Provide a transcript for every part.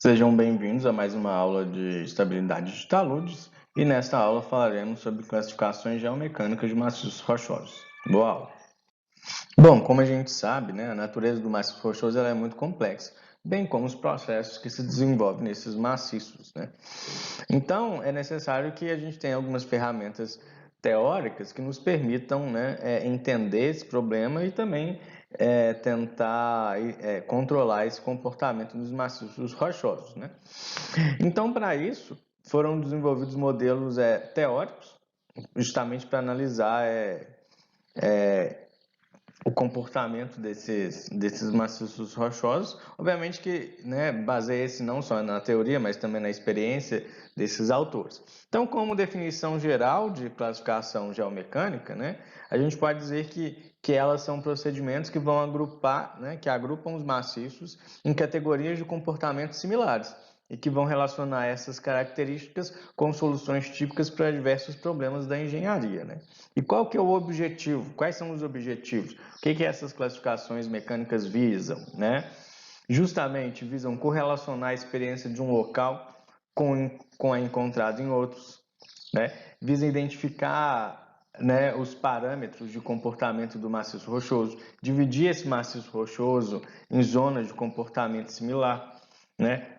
Sejam bem-vindos a mais uma aula de estabilidade de taludes e nesta aula falaremos sobre classificações geomecânicas de maciços rochosos. Boa aula! Bom, como a gente sabe, a natureza do maciço rochoso ela é muito complexa, bem como os processos que se desenvolvem nesses maciços. Então, é necessário que a gente tenha algumas ferramentas teóricas que nos permitam entender esse problema e também tentar controlar esse comportamento dos maciços rochosos. Então, para isso, foram desenvolvidos modelos teóricos, justamente para analisar o comportamento desses maciços rochosos. Obviamente que baseia-se não só na teoria, mas também na experiência desses autores. Então, como definição geral de classificação geomecânica, a gente pode dizer que elas são procedimentos que vão agrupar, que agrupam os maciços em categorias de comportamentos similares e que vão relacionar essas características com soluções típicas para diversos problemas da engenharia. E qual que é o objetivo? Quais são os objetivos? O que essas classificações mecânicas visam? Justamente visam correlacionar a experiência de um local com a encontrada em outros, visa identificar os parâmetros de comportamento do maciço rochoso, dividir esse maciço rochoso em zonas de comportamento similar,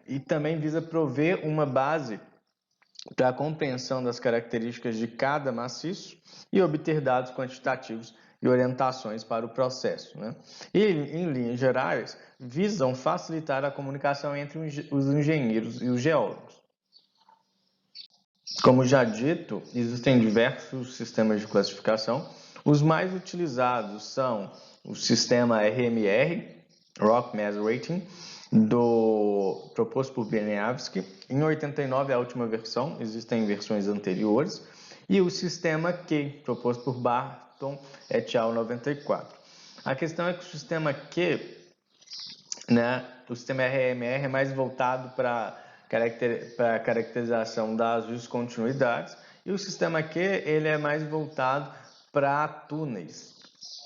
e também visa prover uma base para a compreensão das características de cada maciço e obter dados quantitativos e orientações para o processo. E, em linhas gerais, visam facilitar a comunicação entre os engenheiros e os geólogos. Como já dito, existem diversos sistemas de classificação. Os mais utilizados são o sistema RMR, Rock Mass Rating, proposto por Beniavsky. Em 89 é a última versão, existem versões anteriores. E o sistema Q, proposto por Barton et al. 94. A questão é que o sistema Q, o sistema RMR é mais voltado para a caracterização das descontinuidades e o sistema Q ele é mais voltado para túneis.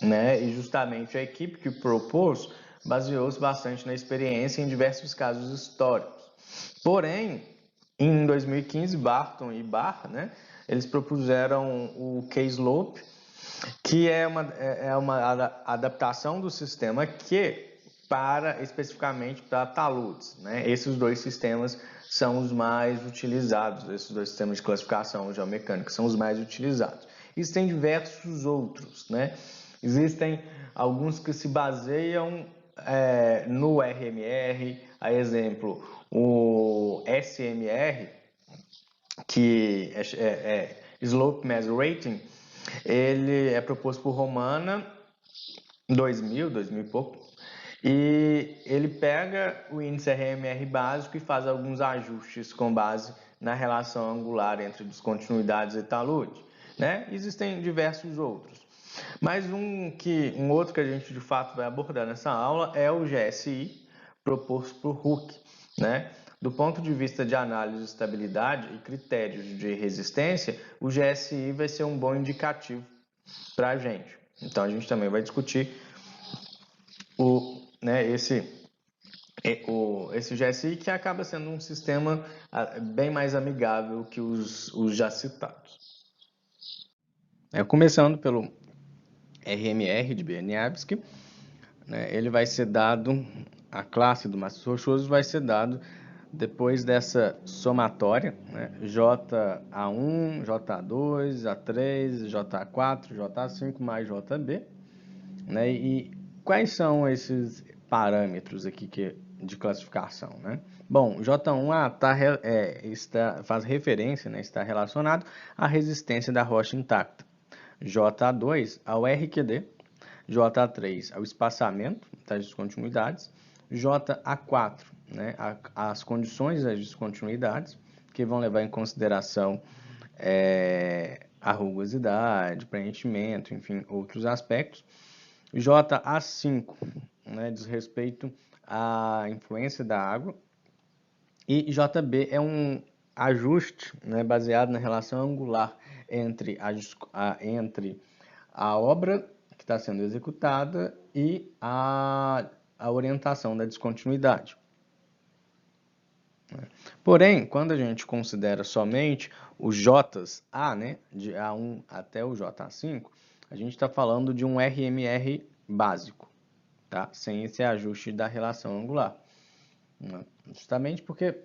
E justamente a equipe que propôs baseou-se bastante na experiência em diversos casos históricos. Porém, em 2015, Barton e Barr, eles propuseram o K-Slope, que é uma adaptação do sistema Q especificamente para taludes. Esses dois sistemas são os mais utilizados, esses dois sistemas de classificação geomecânica são os mais utilizados. Existem diversos outros, Existem alguns que se baseiam no RMR, a exemplo, o SMR, que é Slope Mass Rating, ele é proposto por Romana, 2000 e pouco, e ele pega o índice RMR básico e faz alguns ajustes com base na relação angular entre descontinuidades e talude. Existem diversos outros. Mas um outro que a gente de fato vai abordar nessa aula é o GSI, proposto por Hooke. Do ponto de vista de análise de estabilidade e critérios de resistência, o GSI vai ser um bom indicativo para a gente. Então, a gente também vai discutir esse GSI, que acaba sendo um sistema bem mais amigável que os já citados. Começando pelo RMR de Beniavsky, ele vai ser dado, a classe do maciço rochoso vai ser dado depois dessa somatória, JA1, JA2, A3, JA4, JA5 mais JB. E quais são esses parâmetros aqui de classificação? Bom, J1 faz referência, está relacionado à resistência da rocha intacta. JA2 ao RQD, JA3 ao espaçamento das descontinuidades, JA4 as condições das descontinuidades, que vão levar em consideração a rugosidade, preenchimento, enfim, outros aspectos. JA5 diz respeito à influência da água, e JB é um ajuste baseado na relação angular entre a obra que está sendo executada e a orientação da descontinuidade. Porém, quando a gente considera somente os J's A, né, de A1 até o JA5, a gente está falando de um RMR básico, tá? Sem esse ajuste da relação angular. Justamente porque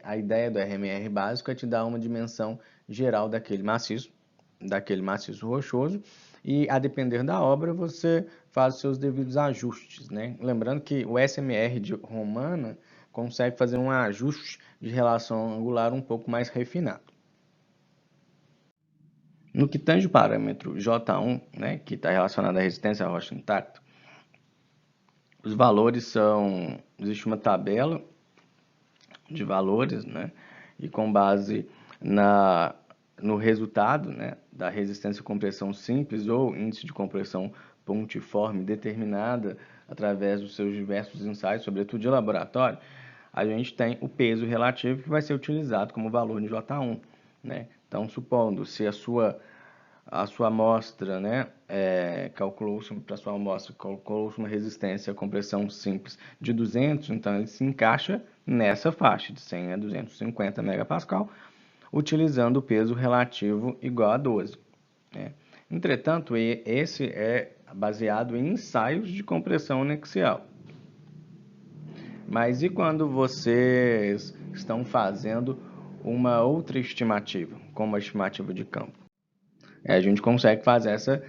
a ideia do RMR básico é te dar uma dimensão geral daquele maciço rochoso, e a depender da obra você faz os seus devidos ajustes, né? Lembrando que o SMR de Romana consegue fazer um ajuste de relação angular um pouco mais refinado. No que tange o parâmetro J1, né, que está relacionado à resistência à rocha intacta, os valores são... existe uma tabela de valores, né, e com base no resultado, né, da resistência à compressão simples ou índice de compressão pontiforme determinada através dos seus diversos ensaios, sobretudo de laboratório, a gente tem o peso relativo que vai ser utilizado como valor de J1, né? Então, supondo se a sua amostra, né, calculou-se para a sua amostra, calculou-se uma resistência à compressão simples de 200, então ele se encaixa nessa faixa de 100 a 250 megapascal, utilizando o peso relativo igual a 12. Né? Entretanto, esse é baseado em ensaios de compressão anexial. Mas e quando vocês estão fazendo uma outra estimativa, como a estimativa de campo? A gente consegue fazer essa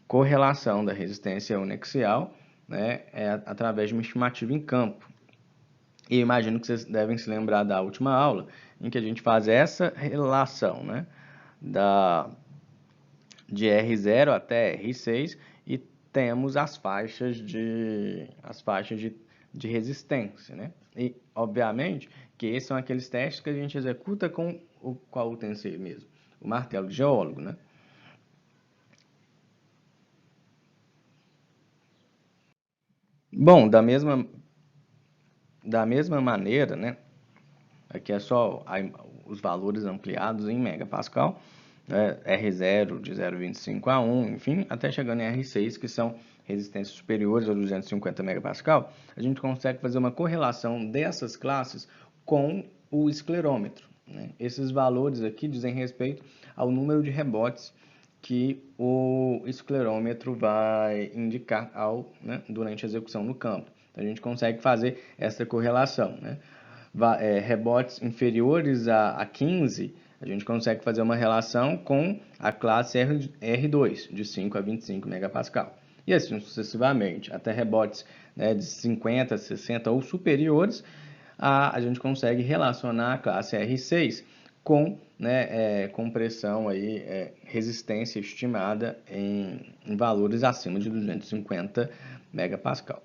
correlação da resistência unexial, né, através de uma estimativa em campo. E imagino que vocês devem se lembrar da última aula, em que a gente faz essa relação, né, de R0 até R6 e temos as faixas de resistência, né? E, obviamente, que esses são aqueles testes que a gente executa com qual utensílio mesmo? O martelo de geólogo, né? Bom, da mesma maneira, né? Aqui é só os valores ampliados em megapascal, né? R0 de 0,25 a 1, enfim, até chegando em R6, que são resistências superiores a 250 megapascal, a gente consegue fazer uma correlação dessas classes com o esclerômetro. Né? Esses valores aqui dizem respeito ao número de rebotes que o esclerômetro vai indicar durante a execução no campo. Então, a gente consegue fazer essa correlação. Né? Rebotes inferiores a 15, a gente consegue fazer uma relação com a classe R2, de 5 a 25 megapascal. E assim sucessivamente, até rebotes, né, de 50, 60 ou superiores, a gente consegue relacionar a classe R6 com, né, compressão aí, resistência estimada em valores acima de 250 megapascal.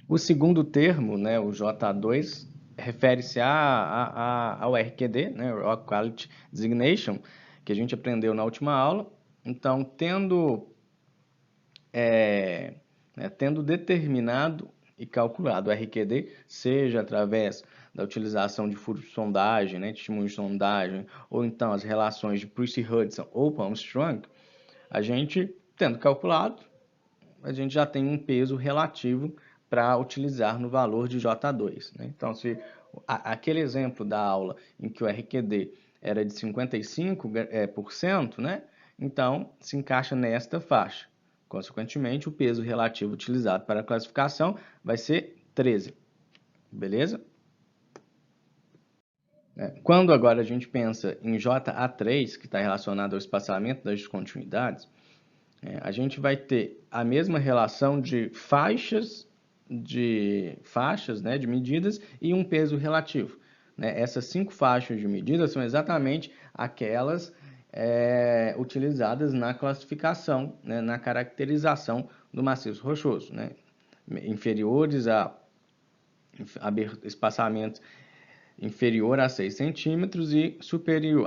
O segundo termo, né, o J2, refere-se ao RQD, né, Rock Quality Designation, que a gente aprendeu na última aula. Então, tendo determinado e calculado o RQD, seja através da utilização de furos de sondagem, né, testemunhos de sondagem, ou então as relações de Price-Hudson ou Palm-Strong, a gente, tendo calculado, a gente já tem um peso relativo para utilizar no valor de J2. Né? Então, se aquele exemplo da aula em que o RQD era de 55%, né? Então se encaixa nesta faixa. Consequentemente, o peso relativo utilizado para a classificação vai ser 13. Beleza? Quando agora a gente pensa em JA3, que está relacionado ao espaçamento das descontinuidades, a gente vai ter a mesma relação de faixas, né, de medidas e um peso relativo. Né? Essas 5 faixas de medidas são exatamente aquelas utilizadas na classificação, né, na caracterização do maciço rochoso. Né? Inferiores a espaçamentos inferior a 6 centímetros e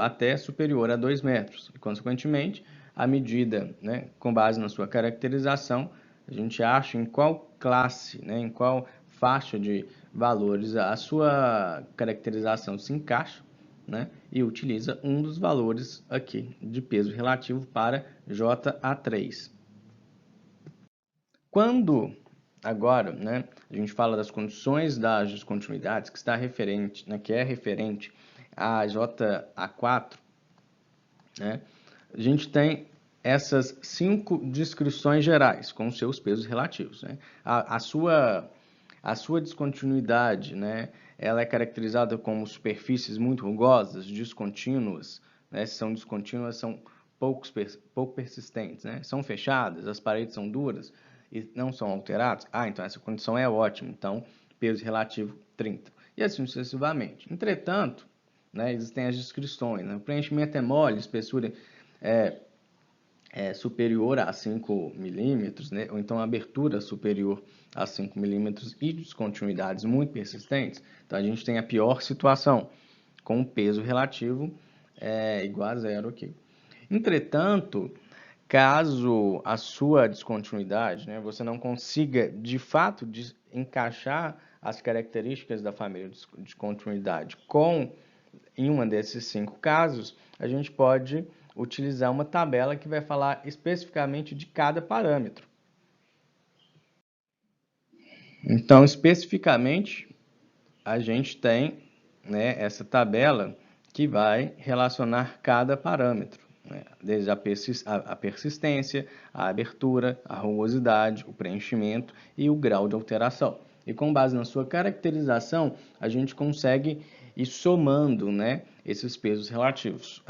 até superior a 2 metros. E, consequentemente, a medida, né, com base na sua caracterização, a gente acha em qual classe, né, em qual faixa de valores a sua caracterização se encaixa, né, e utiliza um dos valores aqui de peso relativo para JA3. Quando agora, né, a gente fala das condições das descontinuidades, que está referente, né, que é referente a JA4, né, a gente tem essas 5 descrições gerais com seus pesos relativos, né? A sua descontinuidade, né, ela é caracterizada como superfícies muito rugosas, descontínuas, né? Se são descontínuas, são pouco persistentes, né? São fechadas, as paredes são duras e não são alteradas. Então essa condição é ótima. Então, peso relativo 30. E assim sucessivamente. Entretanto, né, existem as descrições, né? O preenchimento é mole, espessura superior a 5 milímetros, né? Ou então a abertura superior a 5 milímetros e descontinuidades muito persistentes. Então a gente tem a pior situação, com o peso relativo igual a zero aqui. Entretanto, caso a sua descontinuidade, né, você não consiga de fato encaixar as características da família de descontinuidade em uma desses 5 casos, a gente pode utilizar uma tabela que vai falar especificamente de cada parâmetro. Então, especificamente, a gente tem, né, essa tabela que vai relacionar cada parâmetro, né, desde a persistência, a abertura, a rugosidade, o preenchimento e o grau de alteração. E com base na sua caracterização, a gente consegue ir somando, né, esses pesos relativos.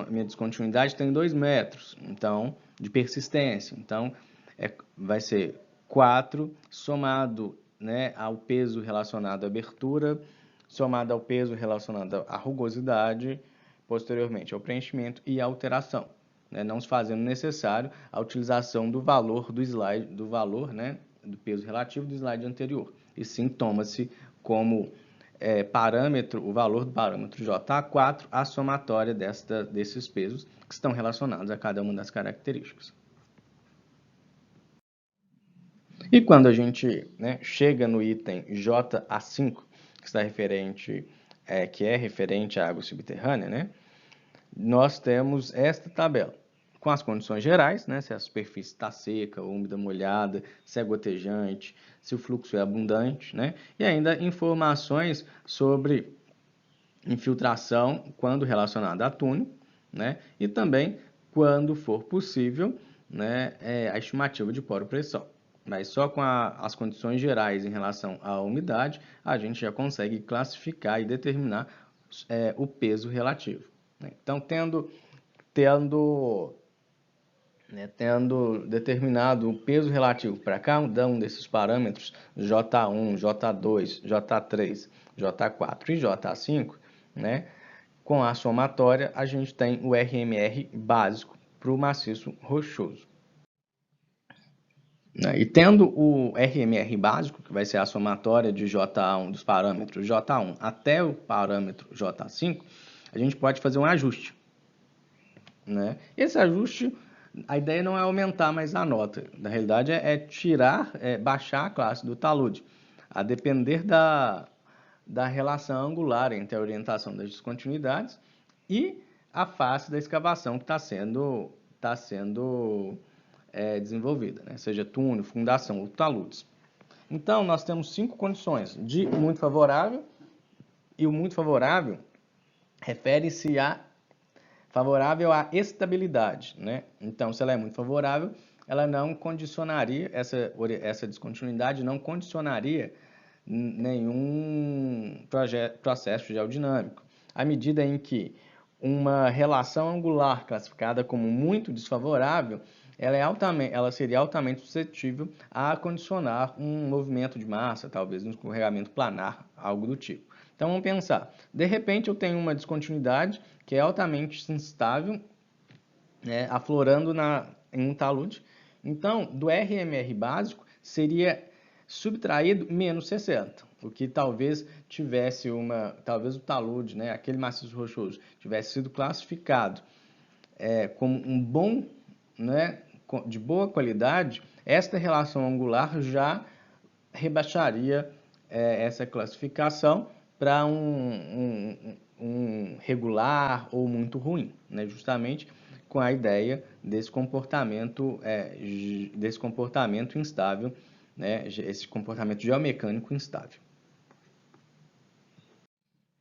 Minha descontinuidade tem 2 metros, então, de persistência. Então, vai ser 4 somado, né, ao peso relacionado à abertura, somado ao peso relacionado à rugosidade, posteriormente ao preenchimento e à alteração, né, não se fazendo necessário a utilização do valor do slide, né, do peso relativo do slide anterior, e sim toma-se como parâmetro, o valor do parâmetro JA4, a somatória desses pesos que estão relacionados a cada uma das características. E quando a gente, né, chega no item JA5, que é referente à água subterrânea, né, nós temos esta tabela com as condições gerais, né, se a superfície está seca, úmida, molhada, se é gotejante, se o fluxo é abundante, né, e ainda informações sobre infiltração quando relacionada a túnel, né, e também, quando for possível, né, a estimativa de poro-pressão. Mas só com as condições gerais em relação à umidade, a gente já consegue classificar e determinar o peso relativo, né? Então, tendo determinado o peso relativo para cada um desses parâmetros, J1, J2, J3, J4 e J5, né, com a somatória, a gente tem o RMR básico para o maciço rochoso. E tendo o RMR básico, que vai ser a somatória de J1 dos parâmetros J1 até o parâmetro J5, a gente pode fazer um ajuste, né? Esse ajuste, a ideia não é aumentar mais a nota, na realidade baixar a classe do talude, a depender da relação angular entre a orientação das descontinuidades e a face da escavação que está sendo desenvolvida, né? Seja túnel, fundação ou taludes. Então, nós temos 5 condições de muito favorável, e o muito favorável refere-se a favorável à estabilidade, né? Então, se ela é muito favorável, ela não condicionaria, essa descontinuidade não condicionaria nenhum processo geodinâmico. À medida em que uma relação angular classificada como muito desfavorável, ela seria altamente suscetível a condicionar um movimento de massa, talvez um escorregamento planar, algo do tipo. Então vamos pensar, de repente eu tenho uma descontinuidade que é altamente instável, né, aflorando em um talude. Então, do RMR básico seria subtraído menos 60, o que talvez talvez o talude, né, aquele maciço rochoso, tivesse sido classificado como um bom, né, de boa qualidade, esta relação angular já rebaixaria essa classificação para um regular ou muito ruim, né, justamente com a ideia desse comportamento instável né, esse comportamento geomecânico instável.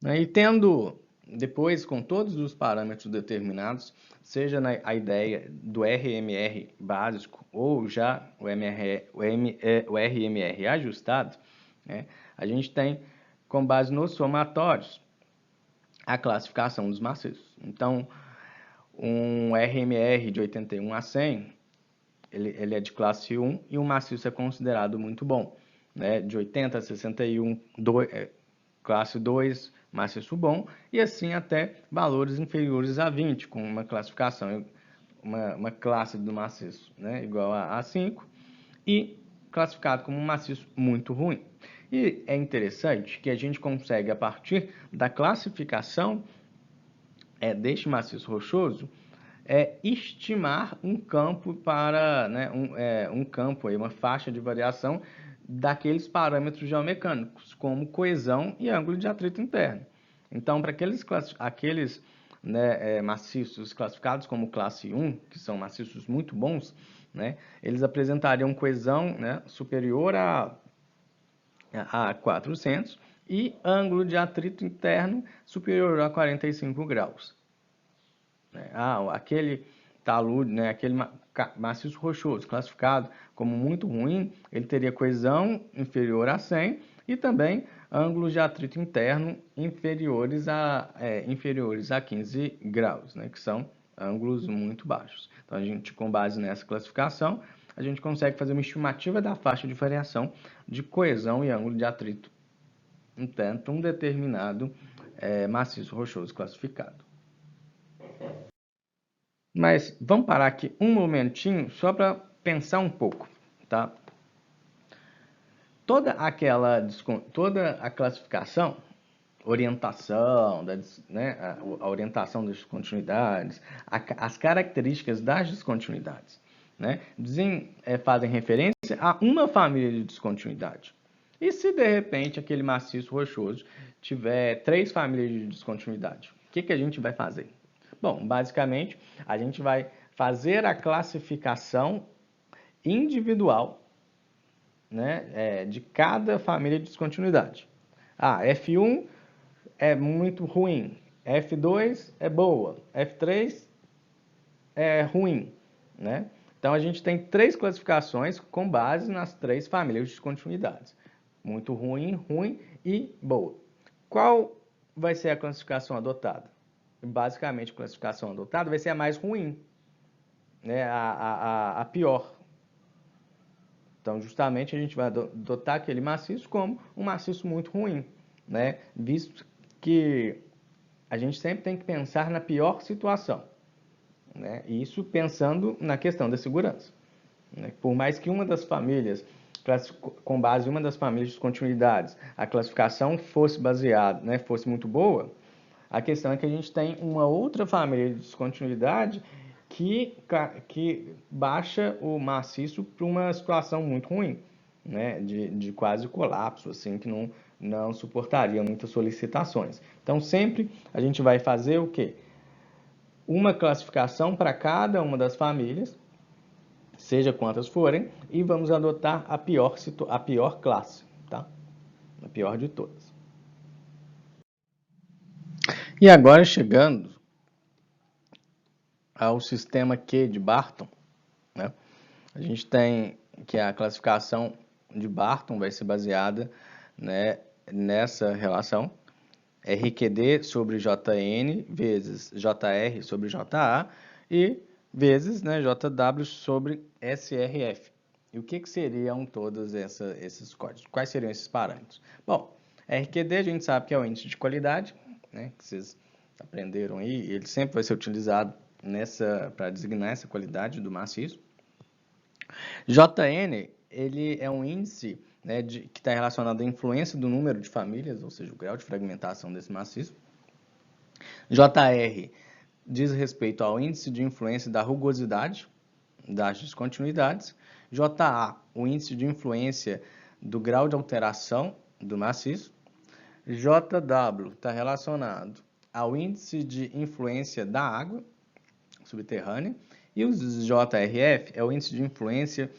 E tendo, depois, com todos os parâmetros determinados, seja a ideia do RMR básico ou já o RMR ajustado, né, a gente tem, com base nos somatórios, a classificação dos maciços. Então, um RMR de 81 a 100, ele é de classe 1 e o maciço é considerado muito bom, né? De 80 a 61, classe 2, maciço bom, e assim até valores inferiores a 20, com uma classificação, uma classe do maciço, né? Igual a 5, e classificado como um maciço muito ruim. E é interessante que a gente consegue, a partir da classificação deste maciço rochoso, estimar um campo para, né, um campo, aí, uma faixa de variação daqueles parâmetros geomecânicos, como coesão e ângulo de atrito interno. Então, para aqueles né, maciços classificados como classe 1, que são maciços muito bons, né, eles apresentariam coesão, né, superior a 400 e ângulo de atrito interno superior a 45 graus. Aquele talude, né, aquele maciço rochoso classificado como muito ruim, ele teria coesão inferior a 100 e também ângulos de atrito interno inferiores a 15 graus, né, que são ângulos muito baixos. Então, a gente, com base nessa classificação, a gente consegue fazer uma estimativa da faixa de variação de coesão e ângulo de atrito interno de um determinado maciço rochoso classificado. Mas vamos parar aqui um momentinho só para pensar um pouco, tá? Toda a classificação, orientação, né, a orientação das descontinuidades, as características das descontinuidades, né, fazem referência a uma família de descontinuidade. E se de repente aquele maciço rochoso tiver 3 famílias de descontinuidade, o que a gente vai fazer? Bom, basicamente, a gente vai fazer a classificação individual, né, de cada família de descontinuidade. F1 é muito ruim, F2 é boa, F3 é ruim, né? Então, a gente tem 3 classificações com base nas 3 famílias de descontinuidades. Muito ruim, ruim e boa. Qual vai ser a classificação adotada? Basicamente, a classificação adotada vai ser a mais ruim, né? a pior. Então, justamente, a gente vai adotar aquele maciço como um maciço muito ruim, né? Visto que a gente sempre tem que pensar na pior situação, né? Isso pensando na questão da segurança, né? Por mais que uma das famílias, com base em uma das famílias de continuidades, a classificação fosse baseada, né, fosse muito boa, a questão é que a gente tem uma outra família de descontinuidade que baixa o maciço para uma situação muito ruim, né? De quase colapso, assim, que não suportaria muitas solicitações. Então, sempre a gente vai fazer o quê? Uma classificação para cada uma das famílias, seja quantas forem, e vamos adotar a pior classe, tá? A pior de todas. E agora, chegando ao sistema Q de Barton, né? A gente tem que a classificação de Barton vai ser baseada, né, nessa relação RQD sobre JN vezes JR sobre JA e vezes, né, JW sobre SRF. E o que seriam todos esses códigos? Quais seriam esses parâmetros? Bom, RQD a gente sabe que é o índice de qualidade, né, que vocês aprenderam aí, ele sempre vai ser utilizado para designar essa qualidade do maciço. JN, ele é um índice, né, que está relacionado à influência do número de famílias, ou seja, o grau de fragmentação desse maciço. JR diz respeito ao índice de influência da rugosidade das descontinuidades. JA, o índice de influência do grau de alteração do maciço. JW está relacionado ao índice de influência da água subterrânea. E o JRF é o índice de influência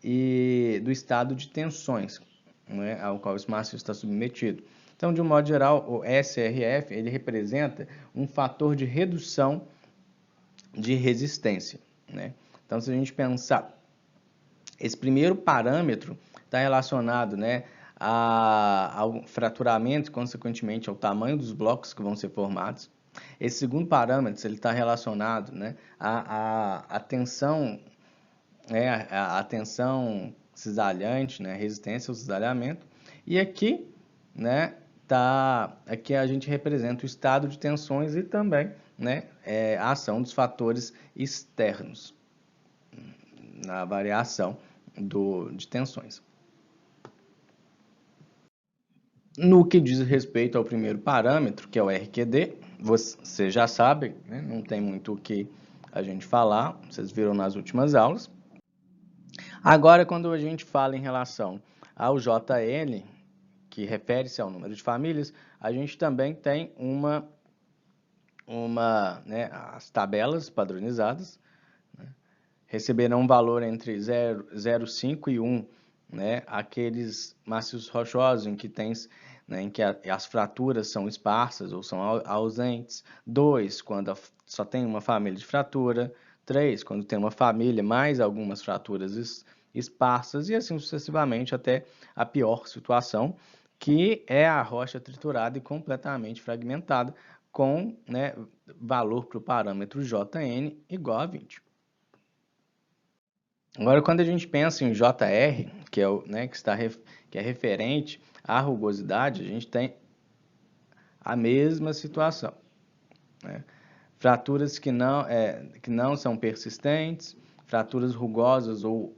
e do estado de tensões, né, ao qual esse maciço está submetido. Então, de um modo geral, o SRF ele representa um fator de redução de resistência, né? Então, se a gente pensar, esse primeiro parâmetro está relacionado, né, ao fraturamento e, consequentemente, ao tamanho dos blocos que vão ser formados. Esse segundo parâmetro ele está relacionado, né, à tensão, a tensão cisalhante, né, resistência ao cisalhamento. E aqui, né, aqui a gente representa o estado de tensões e também, né, a ação dos fatores externos na variação de tensões. No que diz respeito ao primeiro parâmetro, que é o RQD, você já sabe, né? Não tem muito o que a gente falar, vocês viram nas últimas aulas. Agora, quando a gente fala em relação ao JN, que refere-se ao número de famílias, a gente também tem né, as tabelas padronizadas, né, receberão um valor entre 0,5 e 1, né, aqueles maciços rochosos em que né, em que as fraturas são esparsas ou são ausentes. 2, quando só tem uma família de fratura. 3, quando tem uma família mais algumas fraturas esparsas, e assim sucessivamente até a pior situação, que é a rocha triturada e completamente fragmentada, com, né, valor para o parâmetro JN igual a 20. Agora, quando a gente pensa em JR, que é, né, que é referente à rugosidade, a gente tem a mesma situação, né? Fraturas que não são persistentes, fraturas rugosas ou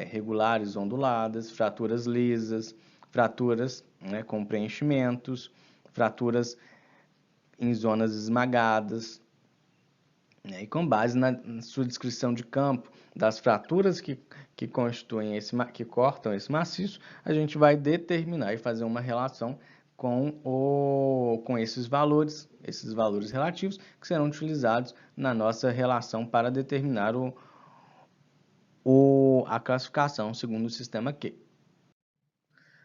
regulares onduladas, fraturas lisas, fraturas, né, com preenchimentos, fraturas em zonas esmagadas, né? E com base na sua descrição de campo das fraturas que constituem que cortam esse maciço, a gente vai determinar e fazer uma relação com esses valores relativos que serão utilizados na nossa relação para determinar a classificação segundo o sistema Q.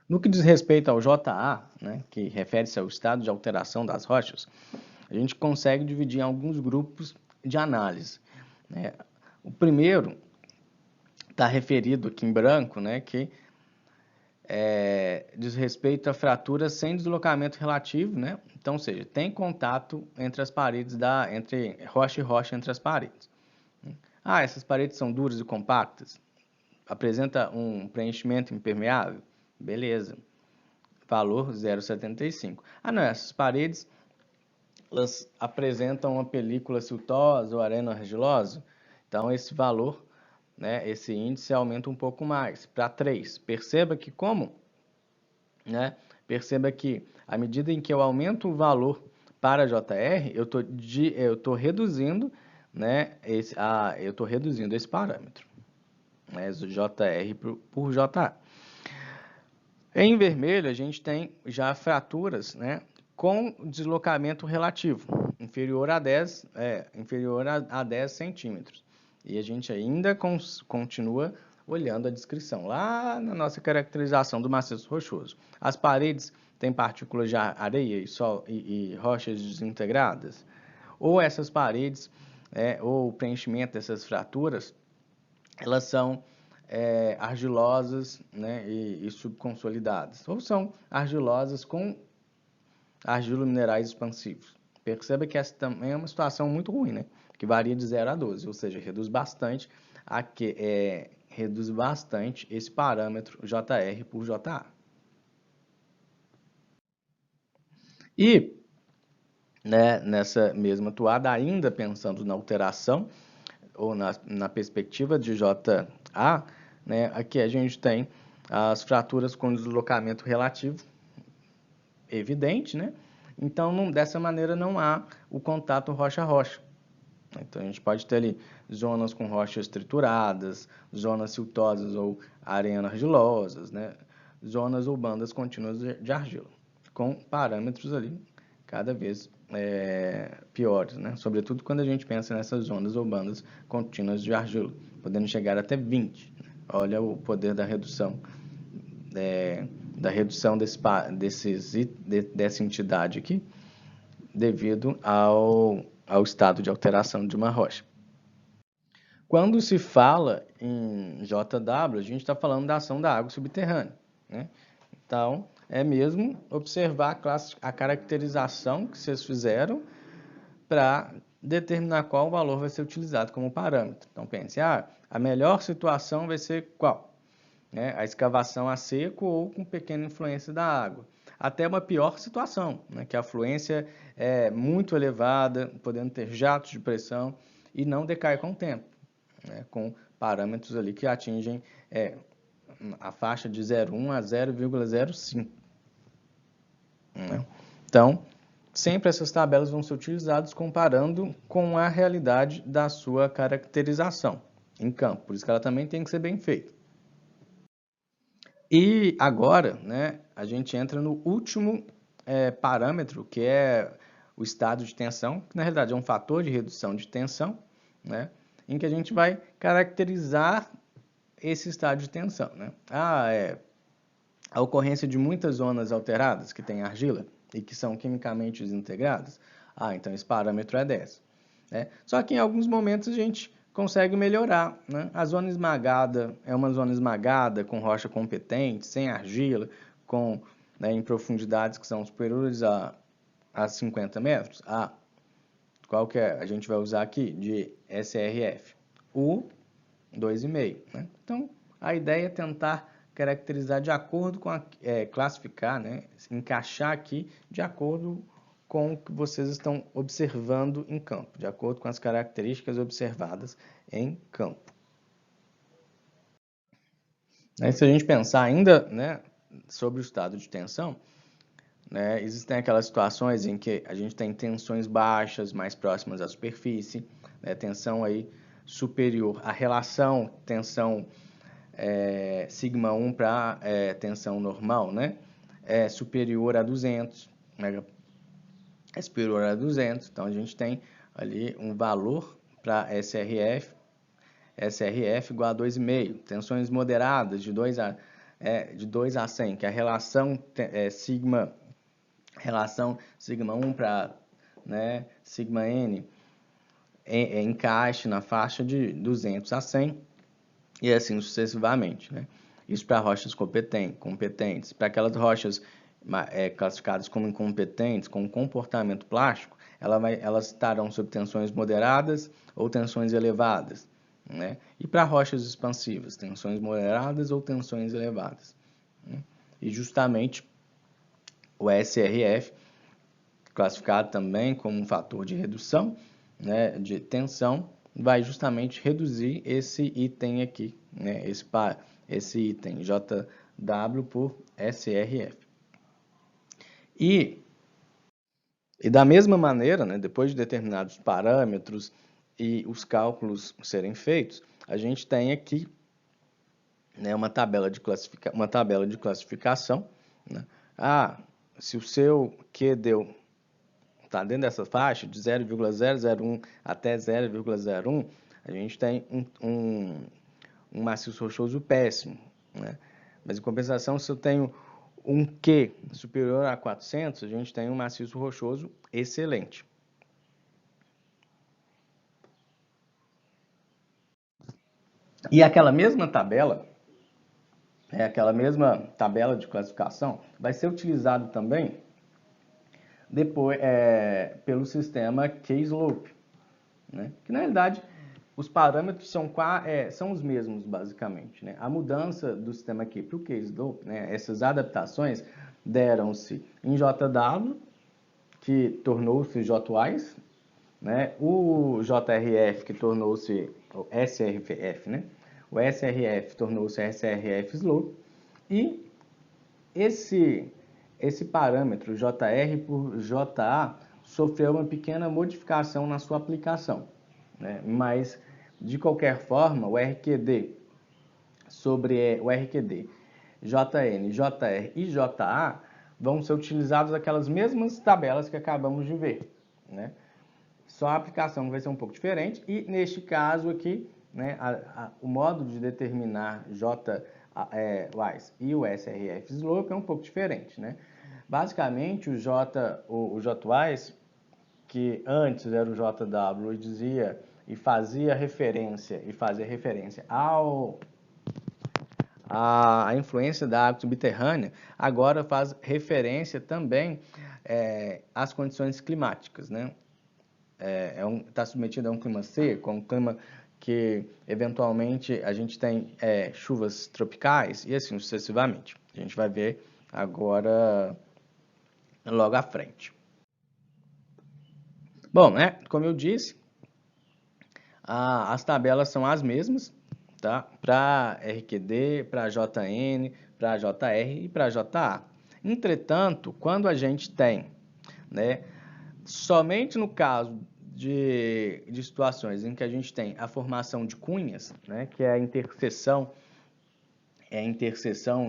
No que diz respeito ao JA, né, que refere-se ao estado de alteração das rochas, a gente consegue dividir em alguns grupos de análise, né? O primeiro está referido aqui em branco, né, que diz respeito a fraturas sem deslocamento relativo, né? Então, ou seja, tem contato entre as paredes, entre rocha e rocha entre as paredes. Ah, essas paredes são duras e compactas? Apresenta um preenchimento impermeável? Beleza. Valor 0,75. Ah, não, essas paredes elas apresentam uma película siltosa ou arena argilosa? Então, esse valor, né, esse índice aumenta um pouco mais, para 3. Perceba que Perceba que, à medida em que eu aumento o valor para JR, eu estou reduzindo, né, eu estou reduzindo esse parâmetro, né, JR por JA. Em vermelho, a gente tem já fraturas, né, com deslocamento relativo, inferior a 10 centímetros. E a gente ainda continua olhando a descrição, lá na nossa caracterização do maciço rochoso. As paredes têm partículas de areia e rochas desintegradas? Ou essas paredes, ou o preenchimento dessas fraturas, elas são argilosas, né, e subconsolidadas? Ou são argilosas com argilominerais expansivos? Perceba que essa também é uma situação muito ruim, né? Que varia de 0 a 12, ou seja, reduz bastante esse parâmetro JR por JA. E, né, nessa mesma toada, ainda pensando na alteração ou na perspectiva de JA, né, aqui a gente tem as fraturas com deslocamento relativo evidente, né? Então, dessa maneira, não há o contato rocha-rocha. Então, a gente pode ter ali zonas com rochas trituradas, zonas siltosas ou areno-argilosas, né? Zonas ou bandas contínuas de argila, com parâmetros ali cada vez piores, né? Sobretudo quando a gente pensa nessas zonas ou bandas contínuas de argila, podendo chegar até 20. Olha o poder da redução, dessa entidade aqui, devido ao estado de alteração de uma rocha. Quando se fala em JW, a gente está falando da ação da água subterrânea, né? Então, é mesmo observar a caracterização que vocês fizeram para determinar qual valor vai ser utilizado como parâmetro. Então, pense, a melhor situação vai ser qual? A escavação a seco ou com pequena influência da água. Até uma pior situação, que a fluência é muito elevada, podendo ter jatos de pressão e não decai com o tempo, com parâmetros ali que atingem a faixa de 0,1 a 0,05. Então, sempre essas tabelas vão ser utilizadas comparando com a realidade da sua caracterização em campo. Por isso que ela também tem que ser bem feita. E agora, a gente entra no último parâmetro, que é o estado de tensão, que na realidade é um fator de redução de tensão, em que a gente vai caracterizar esse estado de tensão. A ocorrência de muitas zonas alteradas que têm argila e que são quimicamente desintegradas, então esse parâmetro é 10. Só que em alguns momentos a gente consegue melhorar. A zona esmagada é uma zona esmagada com rocha competente, sem argila, em profundidades que são superiores a 50 metros. Qual que é? A gente vai usar aqui de SRF. O 2,5. Então, a ideia é tentar caracterizar de acordo com classificar, encaixar aqui de acordo com o que vocês estão observando em campo, de acordo com as características observadas em campo. Se a gente pensar ainda sobre o estado de tensão, existem aquelas situações em que a gente tem tensões baixas, mais próximas à superfície, tensão aí superior, a relação tensão sigma 1 para tensão normal, é superior a 200, é superior a 200, então a gente tem ali um valor para SRF igual a 2,5, tensões moderadas de 2 a 100, que a relação sigma 1 para sigma n encaixe na faixa de 200 a 100 e assim sucessivamente. Isso para rochas competentes. Para aquelas rochas classificadas como incompetentes, com comportamento plástico, elas estarão sob tensões moderadas ou tensões elevadas. E para rochas expansivas, tensões moderadas ou tensões elevadas. E justamente o SRF, classificado também como um fator de redução de tensão, vai justamente reduzir esse item aqui, esse item JW por SRF. E da mesma maneira, depois de determinados parâmetros e os cálculos serem feitos, a gente tem aqui uma tabela de classificação. Se o seu Q está dentro dessa faixa de 0,001 até 0,01, a gente tem um maciço rochoso péssimo. Mas, em compensação, se eu tenho um Q superior a 400, a gente tem um maciço rochoso excelente. E aquela mesma tabela, aquela mesma tabela de classificação, vai ser utilizado também depois pelo sistema K-Slope, que na realidade os parâmetros são os mesmos basicamente. A mudança do sistema K para o K-Slope, essas adaptações deram-se em JW, que tornou-se JWise, o JRF que tornou-se o SRF, o SRF tornou-se SRF Slope, e esse parâmetro JR por JA sofreu uma pequena modificação na sua aplicação, mas de qualquer forma o RQD sobre o RQD JN, JR e JA vão ser utilizados aquelas mesmas tabelas que acabamos de ver, Só a aplicação vai ser um pouco diferente e neste caso aqui né, o modo de determinar J-wise e o SRF slope é um pouco diferente, né? Basicamente, o J-wise, que antes era o JW, dizia e fazia referência à influência da água subterrânea, agora faz referência também às condições climáticas, né? Está submetido a um clima seco, a um clima que eventualmente a gente tem chuvas tropicais e assim sucessivamente. A gente vai ver agora logo à frente. Bom, né, como eu disse, as tabelas são as mesmas, tá? Para RQD, para JN, para JR e para JA. Entretanto, quando a gente tem, né, somente no caso de situações em que a gente tem a formação de cunhas, né, que é a interseção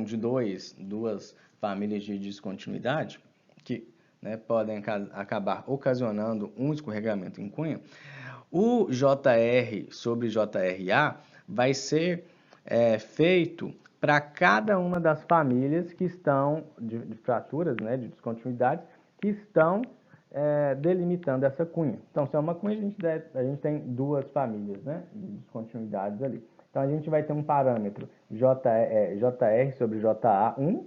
de duas famílias de descontinuidade, que, né, podem acabar ocasionando um escorregamento em cunha, o JR sobre JRA vai ser feito para cada uma das famílias que estão, de fraturas, né, de descontinuidades, que estão delimitando essa cunha. Então, se é uma cunha, a gente tem duas famílias, né, de descontinuidades ali. Então, a gente vai ter um parâmetro JR sobre JA1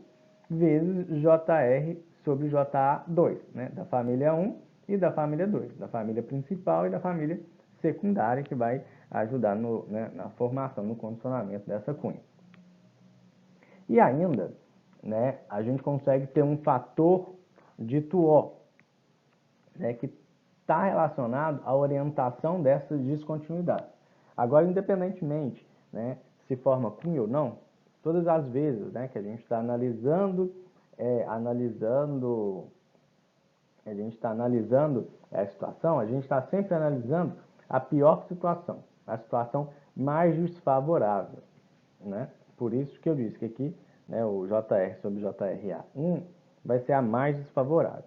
vezes JR sobre JA2, né, da família 1 e da família 2, da família principal e da família secundária, que vai ajudar na formação, no condicionamento dessa cunha. E ainda, né, a gente consegue ter um fator dito O, né, que está relacionado à orientação dessas descontinuidades. Agora, independentemente, né, se forma cunha ou não, todas as vezes, né, que a gente está analisando a situação, a gente está sempre analisando a pior situação, a situação mais desfavorável, né? Por isso que eu disse que aqui, né, o JR sobre JRA1 vai ser a mais desfavorável.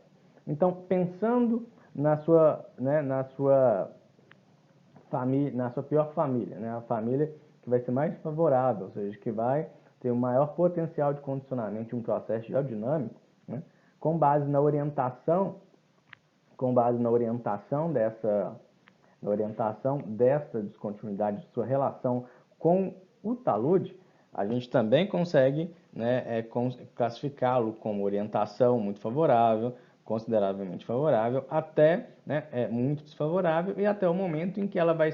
Então, pensando na sua pior família, né, a família que vai ser mais desfavorável, ou seja, que vai ter um maior potencial de condicionamento de um processo geodinâmico, né, com base na orientação dessa descontinuidade, de sua relação com o talude, a gente também consegue, né, classificá-lo como orientação muito favorável, consideravelmente favorável, até, né, muito desfavorável, e até o momento em que ela vai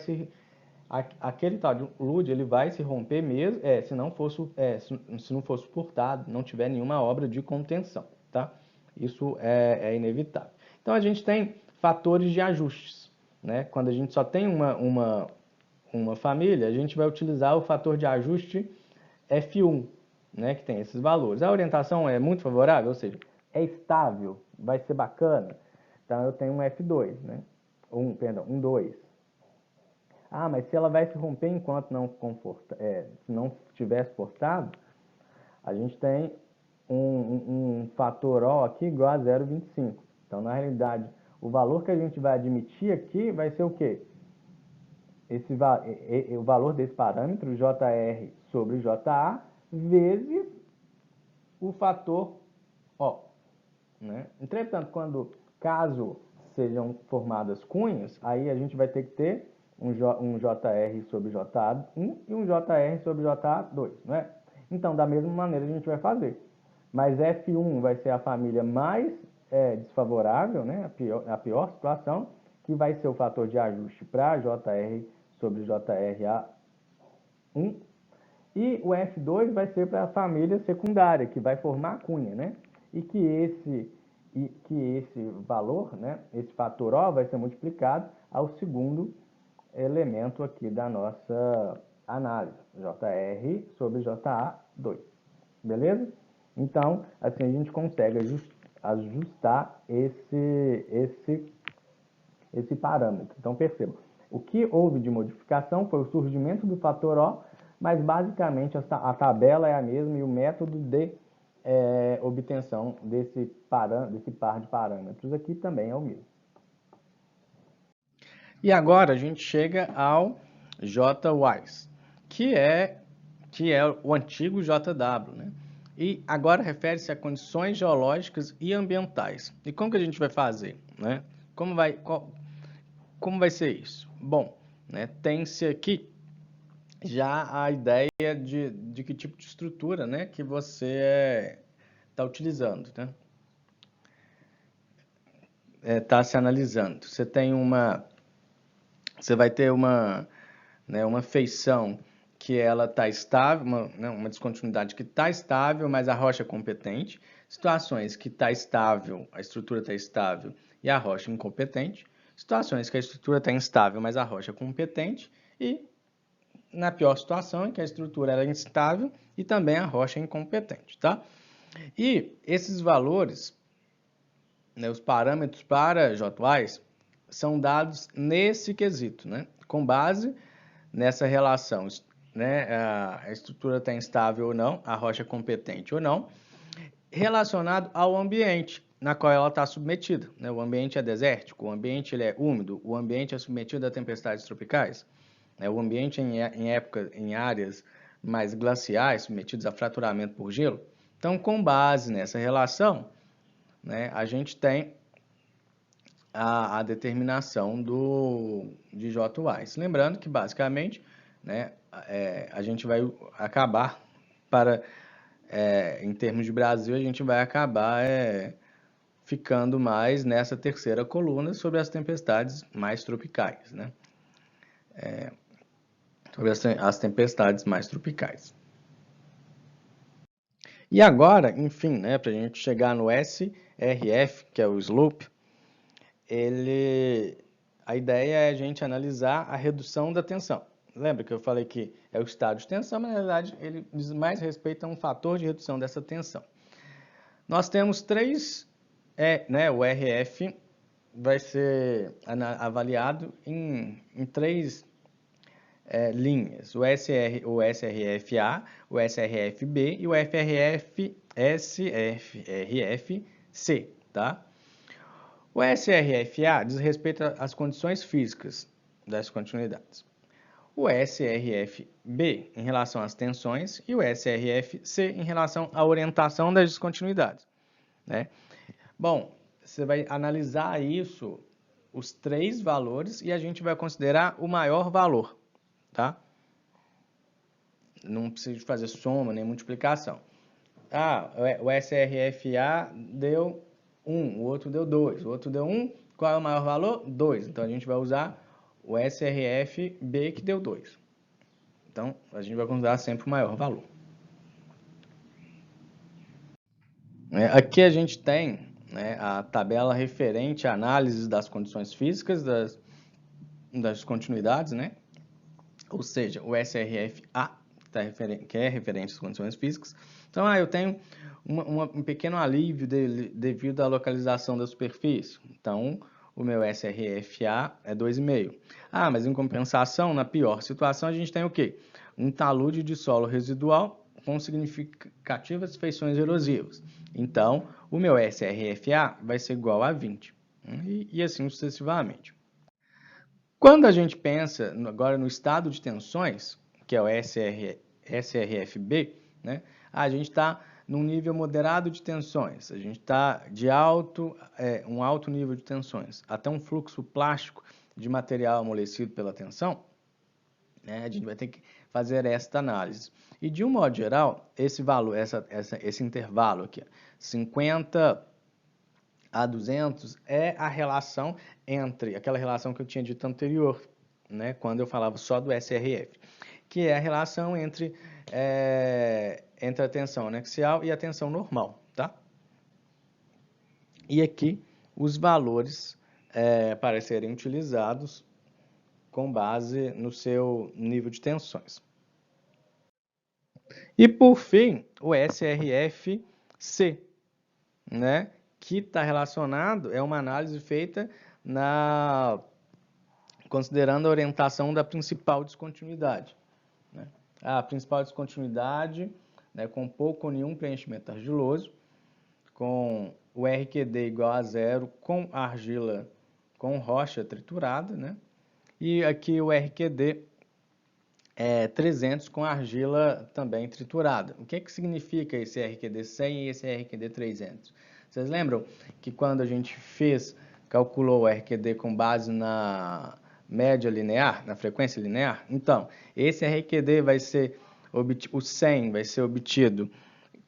aquele talude ele vai se romper mesmo, se não for suportado, não tiver nenhuma obra de contenção, tá? Isso é inevitável. Então, a gente tem fatores de ajustes, né? Quando a gente só tem uma família, a gente vai utilizar o fator de ajuste F1, né? Que tem esses valores. A orientação é muito favorável, ou seja, é estável, vai ser bacana. Então, eu tenho um F2, né? Um 2. Ah, mas se ela vai se romper enquanto se não estiver suportado, a gente tem um fator O aqui igual a 0,25. Então, na realidade, o valor que a gente vai admitir aqui vai ser o quê? O valor desse parâmetro, JR sobre JA, vezes o fator O. Né? Entretanto, caso sejam formadas cunhas, aí a gente vai ter que ter um JR sobre JA1 e um JR sobre JA2, não é? Então, da mesma maneira a gente vai fazer. Mas F1 vai ser a família mais desfavorável, né? A pior situação, que vai ser o fator de ajuste para JR sobre JRA1. E o F2 vai ser para a família secundária, que vai formar a cunha, né? E que esse valor, né, esse fator O, vai ser multiplicado ao segundo elemento aqui da nossa análise, JR sobre JA2. Beleza? Então, assim a gente consegue ajustar esse parâmetro. Então, perceba, o que houve de modificação foi o surgimento do fator O, mas basicamente a tabela é a mesma e o método de obtenção desse par de parâmetros aqui também é o mesmo. E agora a gente chega ao JWISE, que é o antigo JW, né? E agora refere-se a condições geológicas e ambientais. E como que a gente vai fazer, né? Como vai ser isso? Bom, né, tem-se aqui já a ideia de que tipo de estrutura, né, que você está utilizando, né? Está se analisando. Você vai ter uma feição que ela está estável, uma descontinuidade que está estável, mas a rocha é competente. Situações que está estável, a estrutura está estável e a rocha é incompetente. Situações que a estrutura está instável, mas a rocha é competente. E na pior situação, em que a estrutura é instável e também a rocha é incompetente, tá? E esses valores, né, os parâmetros para JWISE, são dados nesse quesito, né? Com base nessa relação, né? A estrutura está instável ou não, a rocha é competente ou não, relacionado ao ambiente na qual ela está submetida, né? O ambiente é desértico, o ambiente ele é úmido, o ambiente é submetido a tempestades tropicais, né? O ambiente em áreas mais glaciais, submetidos a fraturamento por gelo. Então, com base nessa relação, né, a gente tem a determinação de JWISE. Lembrando que, basicamente, né, a gente vai acabar em termos de Brasil, a gente vai acabar ficando mais nessa terceira coluna sobre as tempestades mais tropicais, né? Sobre as tempestades mais tropicais. E agora, enfim, né, para a gente chegar no SRF, que é o slope, a ideia é a gente analisar a redução da tensão. Lembra que eu falei que é o estado de tensão, mas na verdade ele diz mais respeito a um fator de redução dessa tensão. Nós temos né, o RF vai ser avaliado em três linhas, o SRF-A, o SRF-B e o SRF-C, tá? O SRF-A diz respeito às condições físicas das continuidades. O SRF-B em relação às tensões e o SRF-C em relação à orientação das descontinuidades, né? Bom, você vai analisar isso, os três valores, e a gente vai considerar o maior valor, tá? Não precisa fazer soma nem multiplicação. O SRF-A deu 1, o outro deu 2, o outro deu 1, qual é o maior valor? 2. Então, a gente vai usar o SRF-B que deu 2. Então, a gente vai considerar sempre o maior valor. Aqui a gente tem, né, a tabela referente à análise das condições físicas das descontinuidades, né? Ou seja, o SRF-A, que é referente às condições físicas. Então, eu tenho um pequeno alívio devido à localização da superfície. Então, o meu SRF-A é 2,5. Mas em compensação, na pior situação, a gente tem o quê? Um talude de solo residual com significativas feições erosivas. Então, o meu SRF-A vai ser igual a 20. E assim sucessivamente. Quando a gente pensa agora no estado de tensões, que é o SRF-B, né, a gente está num nível moderado de tensões, a gente está de um alto nível de tensões, até um fluxo plástico de material amolecido pela tensão, né, a gente vai ter que fazer esta análise. E de um modo geral, esse valor, esse intervalo aqui, 50 a 200 é a relação entre aquela relação que eu tinha dito anterior, né, quando eu falava só do SRF, que é a relação entre a tensão anexial e a tensão normal, tá? E aqui os valores para serem utilizados com base no seu nível de tensões. E por fim, o SRF-C, né, que está relacionado, é uma análise feita considerando a orientação da principal descontinuidade, né? A principal descontinuidade, né, com pouco ou nenhum preenchimento argiloso, com o RQD igual a 0, com argila, com rocha triturada, né? E aqui o RQD 300 com argila também triturada. O que significa esse RQD 100 e esse RQD 300? Vocês lembram que quando a gente calculou o RQD com base na média linear, na frequência linear? Então, esse RQD vai ser o 100 vai ser obtido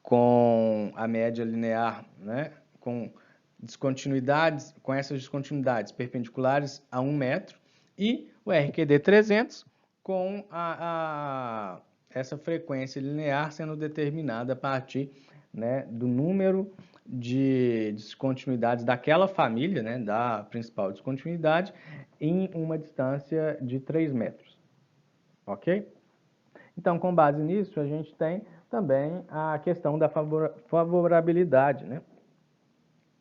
com a média linear, né? Com descontinuidades, com essas descontinuidades perpendiculares a 1 metro, e o RQD 300 com essa frequência linear sendo determinada a partir, né, do número de descontinuidades daquela família, né, da principal descontinuidade, em uma distância de 3 metros. Ok? Então, com base nisso, a gente tem também a questão da favorabilidade, né,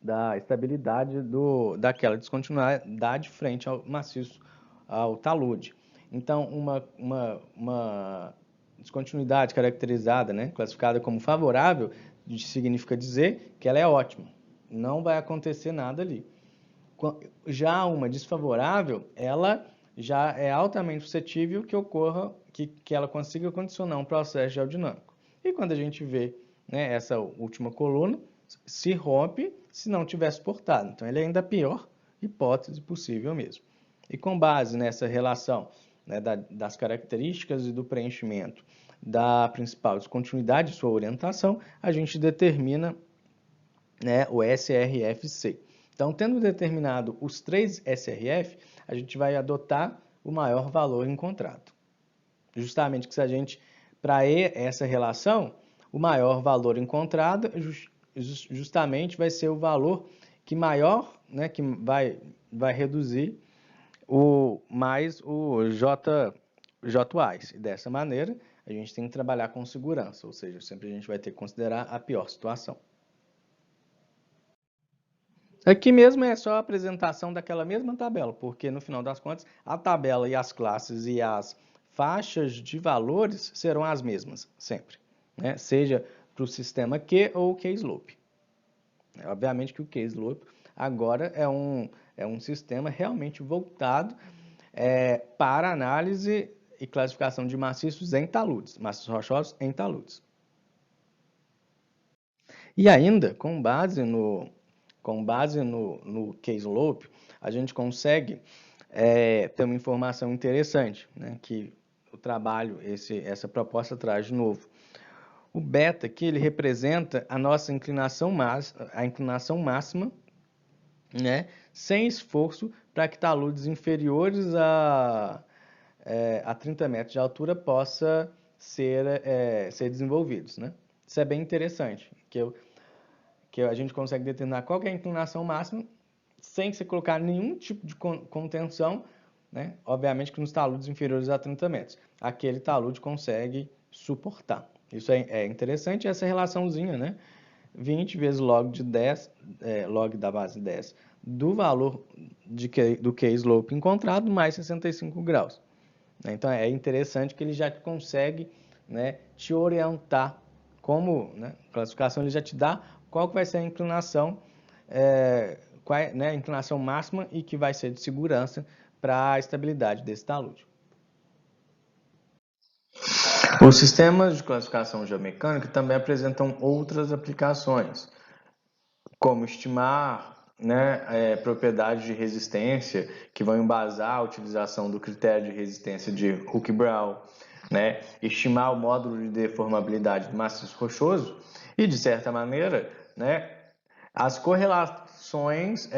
da estabilidade daquela descontinuidade frente ao maciço, ao talude. Então, uma descontinuidade caracterizada, né, classificada como favorável, significa dizer que ela é ótima, não vai acontecer nada ali. Já uma desfavorável, ela já é altamente suscetível que ocorra, que ela consiga condicionar um processo geodinâmico. E quando a gente vê, né, essa última coluna, se rompe se não tiver suportado. Então, ele é ainda a pior hipótese possível mesmo. E com base nessa relação, né, das características e do preenchimento da principal descontinuidade, sua orientação, a gente determina, né, o SRFC. Então, tendo determinado os 3 SRF, a gente vai adotar o maior valor encontrado. Justamente que se a gente, para essa relação, o maior valor encontrado justamente vai ser o valor que maior, né, que vai reduzir mais o JWICE. E dessa maneira, a gente tem que trabalhar com segurança, ou seja, sempre a gente vai ter que considerar a pior situação. Aqui mesmo é só a apresentação daquela mesma tabela, porque no final das contas, a tabela e as classes e as faixas de valores serão as mesmas, sempre, né? Seja para o sistema Q ou K-slope. Obviamente que o K-slope agora é um sistema realmente voltado para análise e classificação de maciços em taludes, maciços rochosos em taludes. E ainda, com base no K-slope, a gente consegue ter uma informação interessante, né, que o trabalho, essa proposta traz de novo. O beta aqui, ele representa a nossa inclinação máxima, né, sem esforço para que taludes inferiores a 30 metros de altura possa ser desenvolvidos, né? Isso é bem interessante, que a gente consegue determinar qual é a inclinação máxima sem se colocar nenhum tipo de contenção, né? Obviamente que nos taludes inferiores a 30 metros. Aquele talude consegue suportar. Isso é interessante, essa relaçãozinha, né? 20 vezes log de 10, log da base 10, do valor do K-slope encontrado, mais 65 graus. Então, é interessante que ele já consegue, né, te orientar como, né, classificação, ele já te dá qual que vai ser a inclinação, qual é, né, a inclinação máxima e que vai ser de segurança para a estabilidade desse talude. Os sistemas de classificação geomecânica também apresentam outras aplicações, como estimar, né, propriedades de resistência que vão embasar a utilização do critério de resistência de Hooke-Brown, né, estimar o módulo de deformabilidade do maciço rochoso e, de certa maneira, né, as correlações,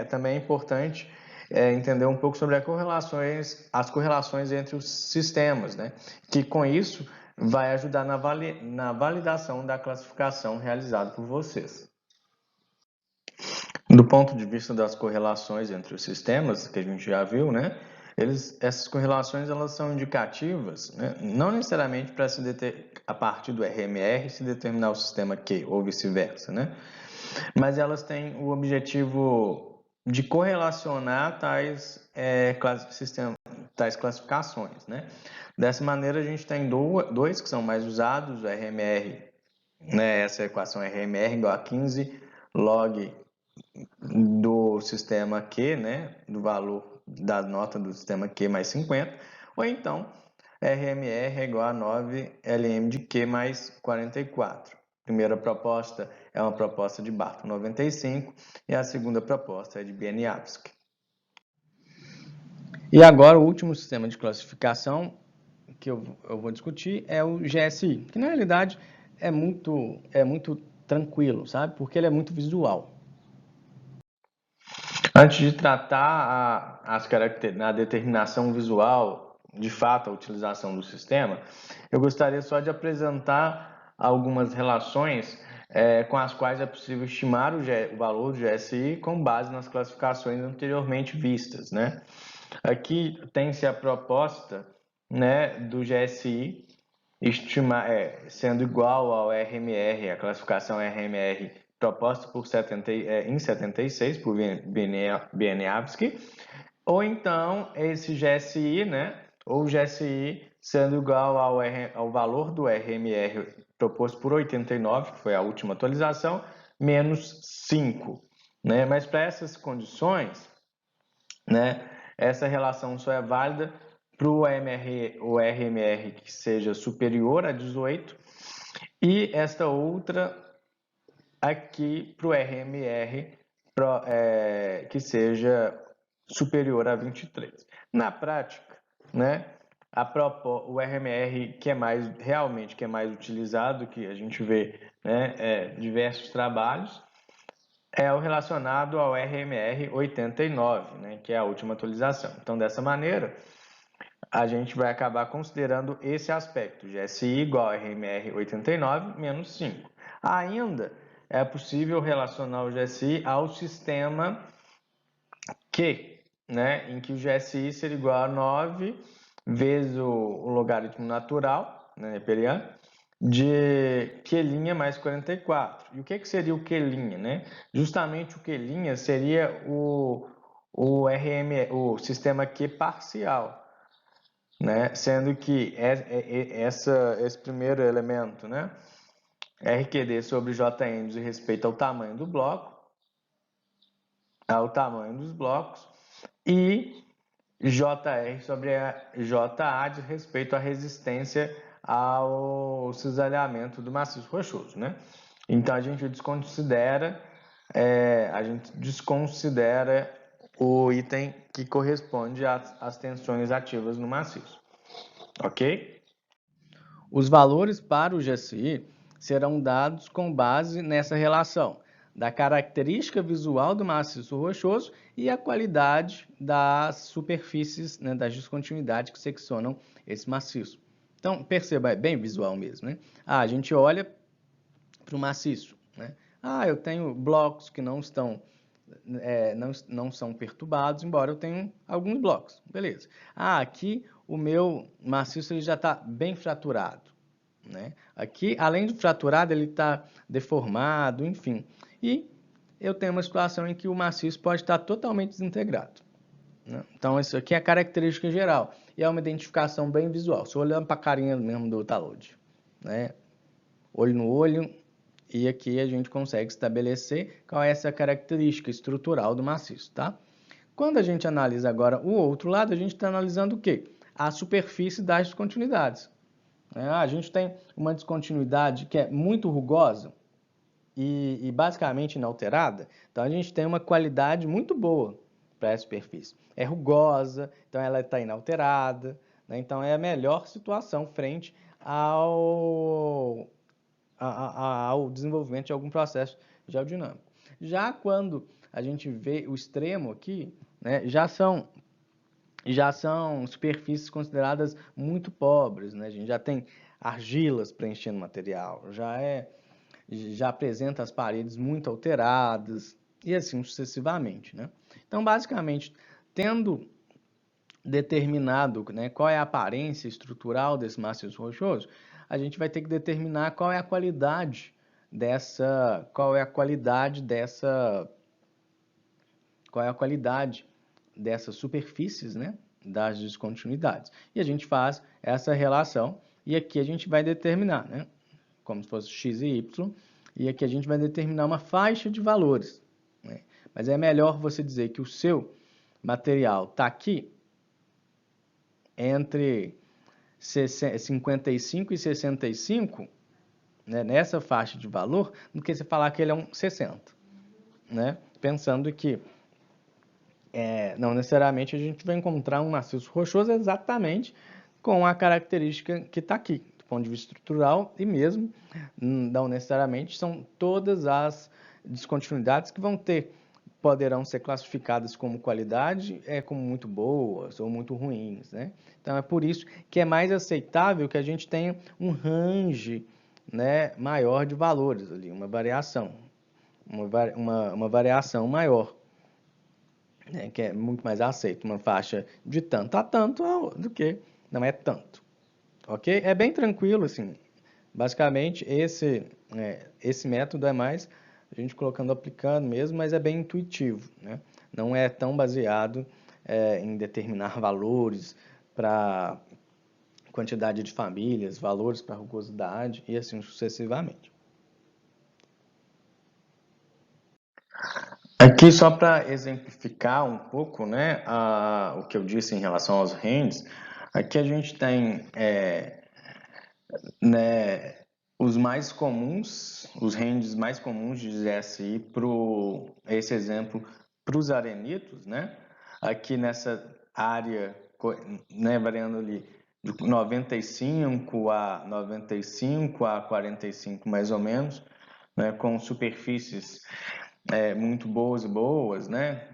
também é importante entender um pouco sobre as correlações entre os sistemas, né, que com isso vai ajudar na validação da classificação realizada por vocês. Do ponto de vista das correlações entre os sistemas, que a gente já viu, né, essas correlações elas são indicativas, né, não necessariamente para a partir do RMR se determinar o sistema Q ou vice-versa, né, mas elas têm o objetivo de correlacionar tais classificações, né. Dessa maneira a gente tem dois que são mais usados, o RMR, né, essa equação RMR igual a 15 log do sistema Q, né, do valor da nota do sistema Q mais 50, ou então RMR é igual a 9 LM de Q mais 44. A primeira proposta é uma proposta de Barton 95 e a segunda proposta é de Bieniawski. E agora o último sistema de classificação que eu vou discutir é o GSI, que na realidade é muito tranquilo, sabe? Porque ele é muito visual. Antes de tratar a determinação visual, de fato, a utilização do sistema, eu gostaria só de apresentar algumas relações com as quais é possível estimar o valor do GSI com base nas classificações anteriormente vistas, né? Aqui tem-se a proposta, né, do GSI sendo igual ao RMR, a classificação RMR proposta em 76 por Bieniawski, ou então esse GSI, né, ou GSI sendo igual ao valor do RMR proposto por 89, que foi a última atualização, menos 5. Né? Mas para essas condições, né, essa relação só é válida para o RMR que seja superior a 18 e esta outra aqui para o RMR que seja superior a 23. Na prática, né, o RMR que é mais utilizado, que a gente vê, né, diversos trabalhos, é o relacionado ao RMR 89, né, que é a última atualização. Então, dessa maneira, a gente vai acabar considerando esse aspecto, GSI igual a RMR 89 menos 5. Ainda é possível relacionar o GSI ao sistema Q, né, em que o GSI seria igual a 9 vezes o logaritmo natural, né, neperiano, de Q' mais 44. E o que seria o Q', né? Justamente o Q' seria o sistema Q parcial, né? Sendo que esse primeiro elemento, né? RQD sobre JN diz respeito ao tamanho do bloco, ao tamanho dos blocos, e JR sobre a JA diz respeito à resistência ao cisalhamento do maciço rochoso, né? Então a gente desconsidera o item que corresponde às tensões ativas no maciço, ok? Os valores para o GSI serão dados com base nessa relação da característica visual do maciço rochoso e a qualidade das superfícies, né, das descontinuidades que seccionam esse maciço. Então, perceba, é bem visual mesmo, né? A gente olha para o maciço, né? Eu tenho blocos que não são perturbados, embora eu tenha alguns blocos, beleza. Aqui o meu maciço ele já está bem fraturado, né? Aqui, além de fraturado, ele está deformado, enfim. E eu tenho uma situação em que o maciço pode estar totalmente desintegrado, né? Então, isso aqui é a característica geral. E é uma identificação bem visual. Só olhando para a carinha mesmo do Talode, né? Olho no olho. E aqui a gente consegue estabelecer qual é essa característica estrutural do maciço, tá? Quando a gente analisa agora o outro lado, a gente está analisando o quê? A superfície das descontinuidades. A gente tem uma descontinuidade que é muito rugosa e basicamente inalterada, então a gente tem uma qualidade muito boa para essa superfície. É rugosa, então ela está inalterada, né? Então é a melhor situação frente ao desenvolvimento de algum processo geodinâmico. Já quando a gente vê o extremo aqui, né, já são superfícies consideradas muito pobres, né? A gente já tem argilas preenchendo o material, já apresenta as paredes muito alteradas e assim sucessivamente, né? Então, basicamente, tendo determinado, né, qual é a aparência estrutural desse maciço rochoso, a gente vai ter que determinar qual é a qualidade dessas superfícies, né, das descontinuidades. E a gente faz essa relação e aqui a gente vai determinar, né, como se fosse x e y, e aqui a gente vai determinar uma faixa de valores, né? Mas é melhor você dizer que o seu material está aqui entre 55 e 65, né, nessa faixa de valor, do que você falar que ele é um 60, né? Pensando que não necessariamente a gente vai encontrar um maciço rochoso exatamente com a característica que está aqui, do ponto de vista estrutural, e mesmo não necessariamente são todas as descontinuidades que poderão ser classificadas como qualidade, como muito boas ou muito ruins, né? Então é por isso que é mais aceitável que a gente tenha um range, né, maior de valores ali, uma variação maior, né, que é muito mais aceito, uma faixa de tanto a tanto do que não é tanto, ok? É bem tranquilo, assim, basicamente esse método é mais a gente colocando, aplicando mesmo, mas é bem intuitivo, né? Não é tão baseado em determinar valores para quantidade de famílias, valores para rugosidade e assim sucessivamente. Aqui, só para exemplificar um pouco, né, o que eu disse em relação aos ranges, aqui a gente tem né, os mais comuns, os ranges mais comuns de GSI para esse exemplo para os arenitos, né? Aqui nessa área, né, variando ali de 95 a 45 mais ou menos, né, com superfícies muito boas, né?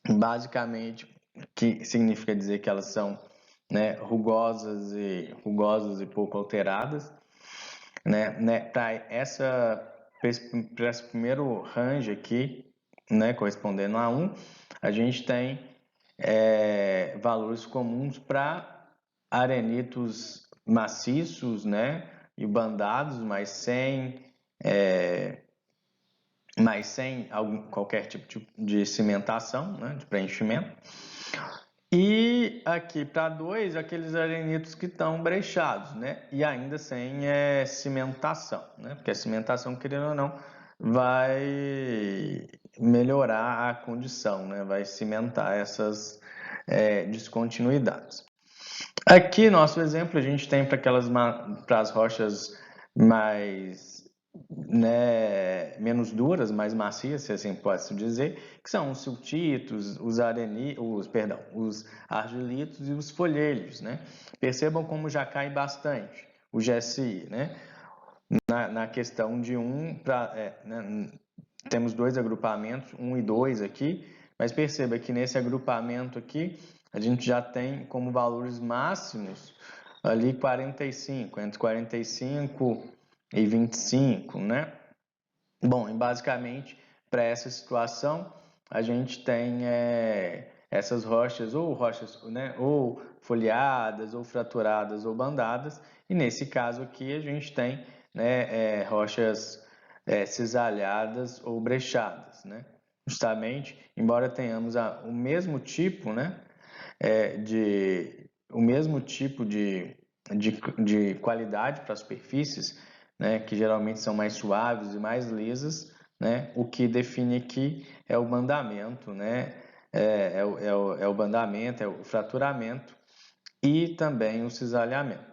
Basicamente, que significa dizer que elas são, né, rugosas e pouco alteradas, né? Para esse primeiro range aqui, né, correspondendo a 1, a gente tem valores comuns para arenitos maciços, né, e bandados, mas sem qualquer tipo de cimentação, né, de preenchimento. E aqui para 2, aqueles arenitos que estão brechados, né, e ainda sem cimentação, né, porque a cimentação, querendo ou não, vai melhorar a condição, né, vai cimentar essas descontinuidades. Aqui, nosso exemplo, a gente tem para as rochas mais, né, menos duras, mais macias, se assim pode-se dizer, que são os siltitos, os argilitos e os folhelhos, né? Percebam como já cai bastante o GSI, né? Na questão de né, temos dois agrupamentos, 1 e 2 aqui, mas perceba que nesse agrupamento aqui, a gente já tem como valores máximos ali 45, entre 45 e 25, né? Bom, e basicamente, para essa situação, a gente tem essas rochas, né, ou folheadas, ou fraturadas, ou bandadas, e nesse caso aqui a gente tem, né, rochas cisalhadas ou brechadas, né? Justamente, embora tenhamos o mesmo tipo, né, de qualidade para as superfícies, né, que geralmente são mais suaves e mais lisas, né, o que define aqui é o bandamento, né, é o bandamento, é o fraturamento e também o cisalhamento.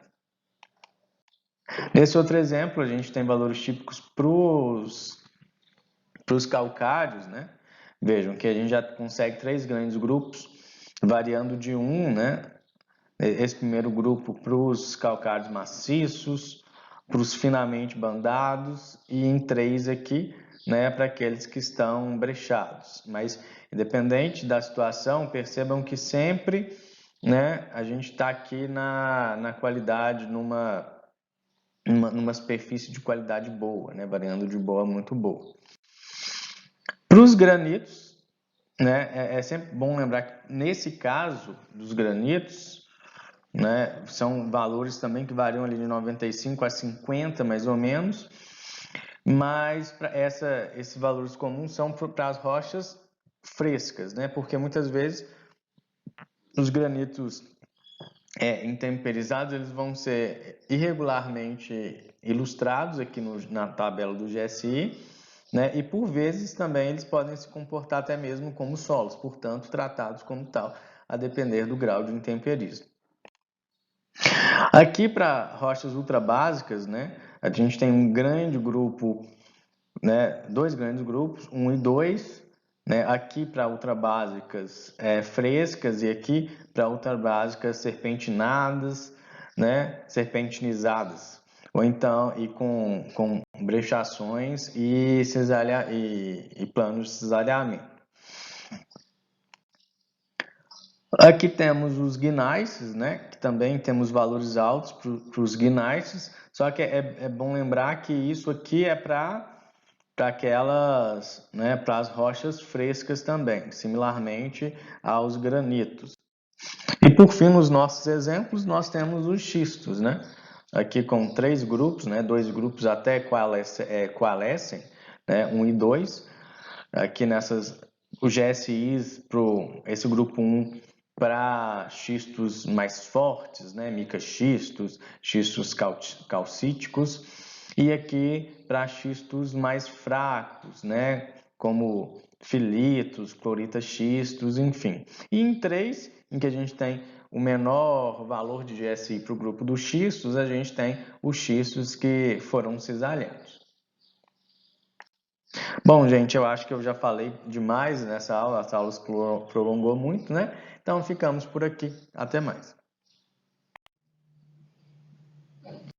Nesse outro exemplo, a gente tem valores típicos para os calcários, né? Vejam que a gente já consegue 3 grandes grupos, variando de 1, né? Esse primeiro grupo para os calcários maciços, para os finamente bandados, e em 3 aqui, né, para aqueles que estão brechados. Mas, independente da situação, percebam que sempre, né, a gente está aqui na qualidade, numa superfície de qualidade boa, né, variando de boa a muito boa. Para os granitos, né, é sempre bom lembrar que nesse caso dos granitos, né, são valores também que variam ali de 95 a 50 mais ou menos, mas esses valores comuns são para as rochas frescas, né, porque muitas vezes os granitos intemperizados eles vão ser irregularmente ilustrados aqui na tabela do GSI, né? E por vezes também eles podem se comportar até mesmo como solos, portanto tratados como tal, a depender do grau de intemperismo. Aqui para rochas ultrabásicas, né, a gente tem um grande grupo, né, dois grandes grupos, 1 e 2, né, aqui para ultrabásicas frescas e aqui para ultrabásicas serpentinadas, né, serpentinizadas, ou então e com brechações e, e planos de cisalhamento. Aqui temos os gneiss, né, que também temos valores altos para os gneiss, só que é bom lembrar que isso aqui é para aquelas, né, para as rochas frescas também, similarmente aos granitos. E por fim, nos nossos exemplos, nós temos os xistos, né, aqui com três grupos, né, dois grupos até coalescem, né, 1 e 2, aqui nessas, o GSIs, esse grupo 1 para xistos mais fortes, né, micaxistos, xistos calcíticos, e aqui para xistos mais fracos, né, como filitos, cloritaxistos, enfim. E em 3, em que a gente tem o menor valor de GSI para o grupo dos xistos, a gente tem os xistos que foram cisalhados. Bom, gente, eu acho que eu já falei demais nessa aula, essa aula se prolongou muito, né? Então ficamos por aqui. Até mais.